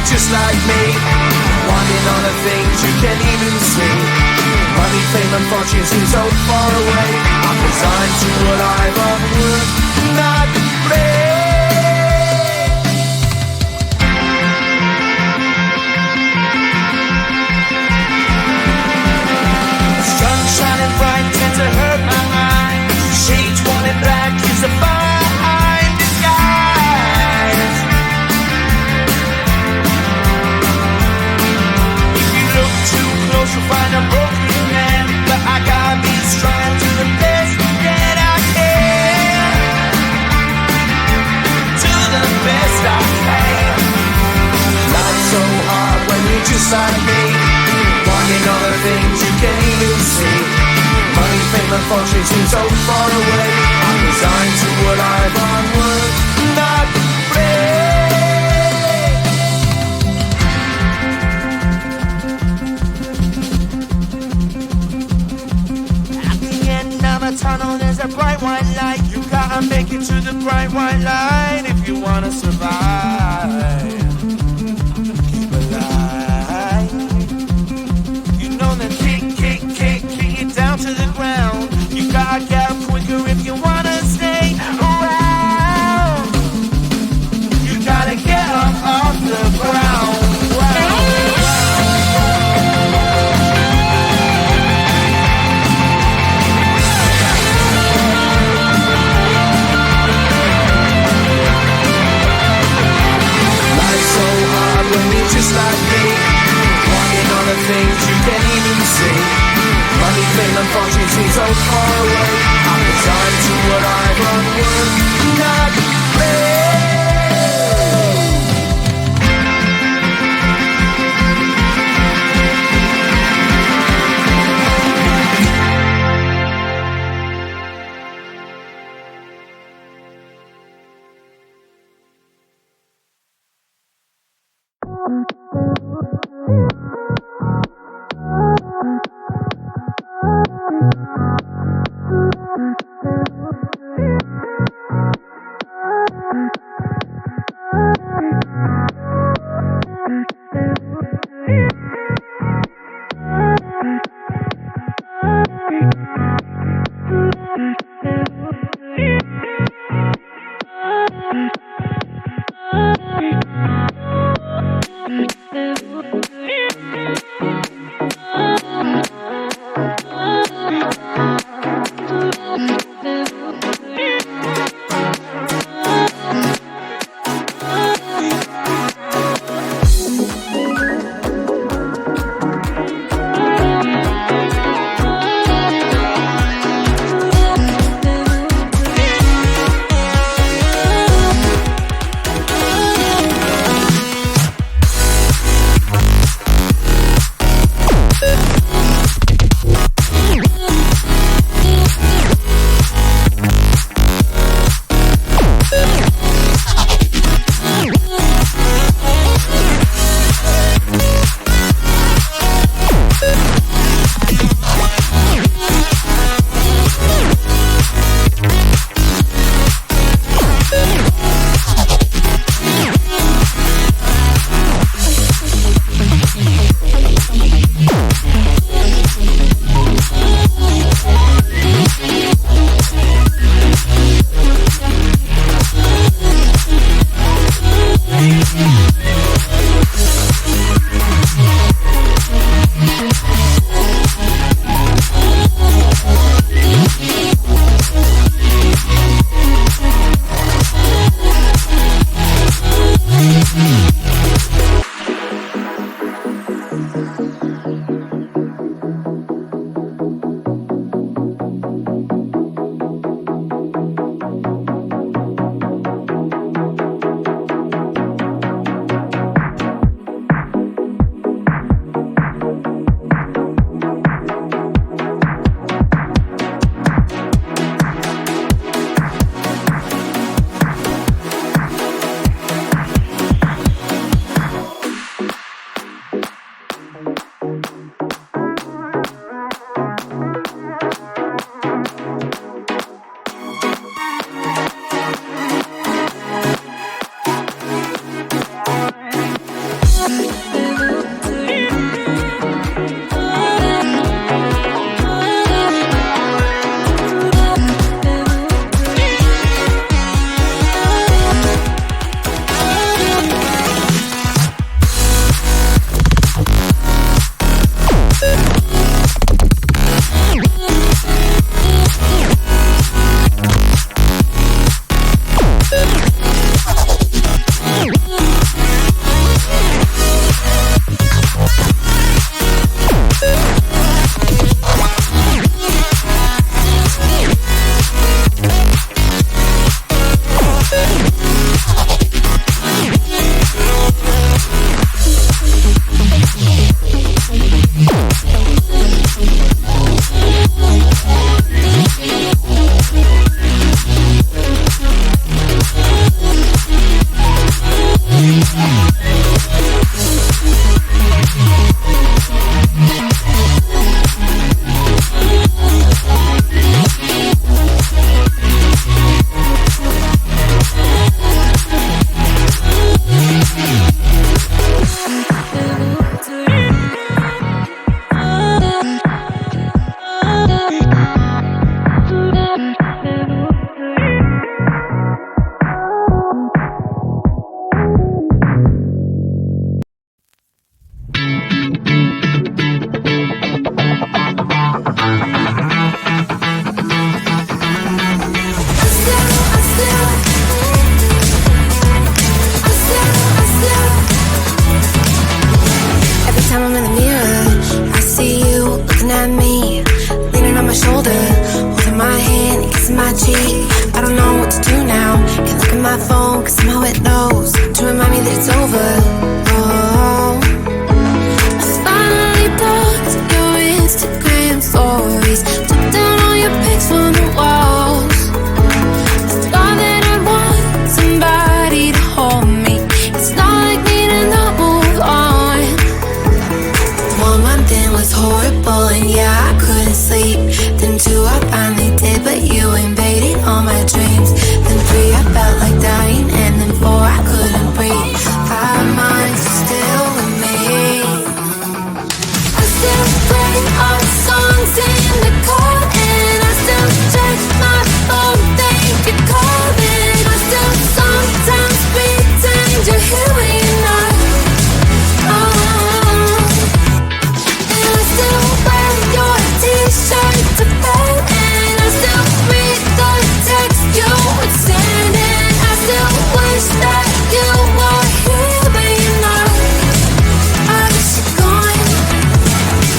just like me, wanting all the things you can't even see. Money, fame and fortune seem so far away. I'm resigned to what I'm unworth, not brave. Sun shining bright tends to hurt my mind. Shades worn in black is a fine disguise. If you look too close you'll find a broken man, but I gotta be strong to the best that I can. To the best I can. Life's so hard when you're just like me, wanting all the things you can't even see. Money, fame and fortune seem so far away. I'm resigned to what I've unworth, not brave. At the end of a tunnel there's a bright white light. You gotta make it to the bright white light if you wanna survive. Keep alive. You know the kick it down to the ground. You gotta get up quicker if you wanna stay around. You gotta get up off the ground. Life's so hard when you're just like me, wanting all the things you can't even see. Money, fame and fortune seem so far away. I'm resigned to what I've unworth, not brave. phone, cause somehow it knows to remind me that it's over. Oh, I finally blocked your Instagram stories, took down all your pics from the walls. I thought that I'd want somebody to hold me. It's not like me to not move on. 1 month in was horrible, and yeah, I couldn't sleep. Then 2, I finally did, but you invaded all my dreams. Then 3, I felt like dying, and then 4, I couldn't breathe. 5 months still with me. I still play our songs in the car, and I still check my phone, think you're calling. I still sometimes pretend you're here when you're not. And I still wear your t-shirt to bed, and I still read the text you would send, and I still wish that you were here but you're not. I wish you're gone.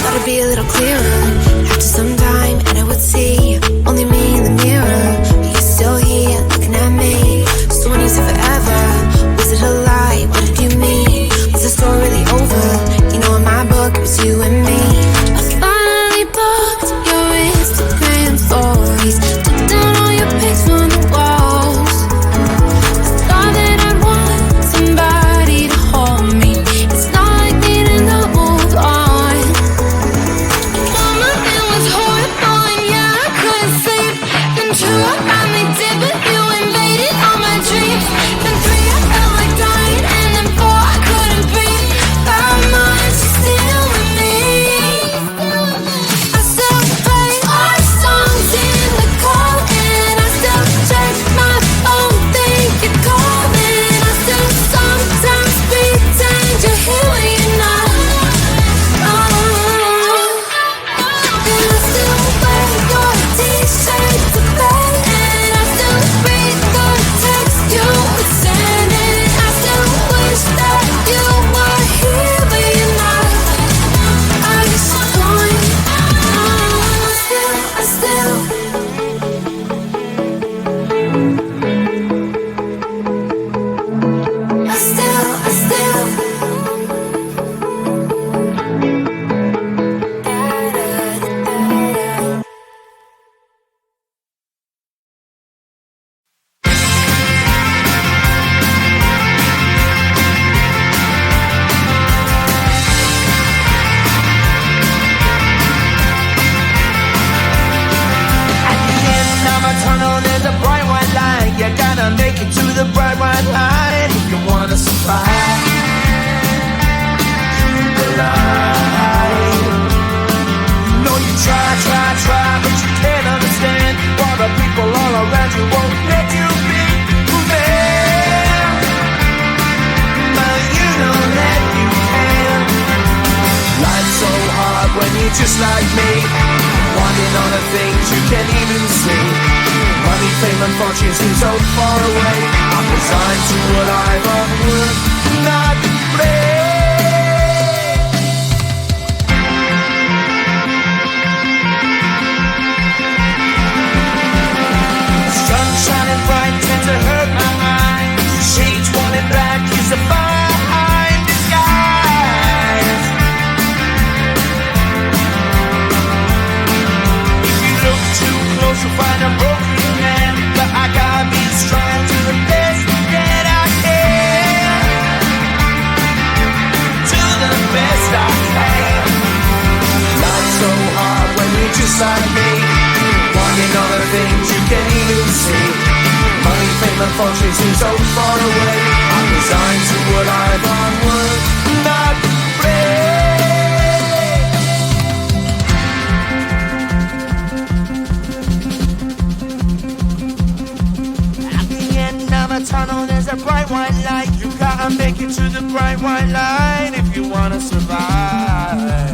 Thought it'd be a little clearer after some time, and I would see only me in the mirror, but you're still here looking at me. So when you said forever, was it a lie? What did you mean? Was the story really over? You know in my book it was you and me. I finally blocked your Instagram stories, took down all your pics from the walls. I thought that I'd want somebody to hold me. It's not like me to not move on. 1 month it was horrible, and yeah, I couldn't sleep. Then 2, I finally did, but you invaded all my dreams. Then 3, I felt like dying, and then 4, I couldn't breathe. 5 months still with me. I still play our songs in the car, and I still check my phone, think you're calling. I still sometimes pretend you're here when you're not. And I still wear your t-shirt to bed, and I still read the text you would send, and I still wish that you were here but you're not. I wish you're gone. I still At the end of a tunnel, there's a bright white light. You gotta make it to the bright white light if you wanna survive. The light. No, you try, but you can't understand why the people all around you won't let you be who they are. But you know that you can. Life's so hard when you're just like me, wanting all the things you can't even see. Money, fame, and fortune seem so far away. I'm resigned to what I've unworked, not play. Sun shining bright tends to hurt my mind. Shades worn in black is a fine disguise. If you look too close, you'll find a broken man. But I gotta be strong to the best that I can. To the best I can. Life's so hard when you're just like me, wanting all the things you can't even see. Money, fame, and fortune seem so far away. I'm resigned to what I've unworked, not play. At the end of a tunnel, there's a bright white light. You gotta make it to the bright white light if you wanna survive.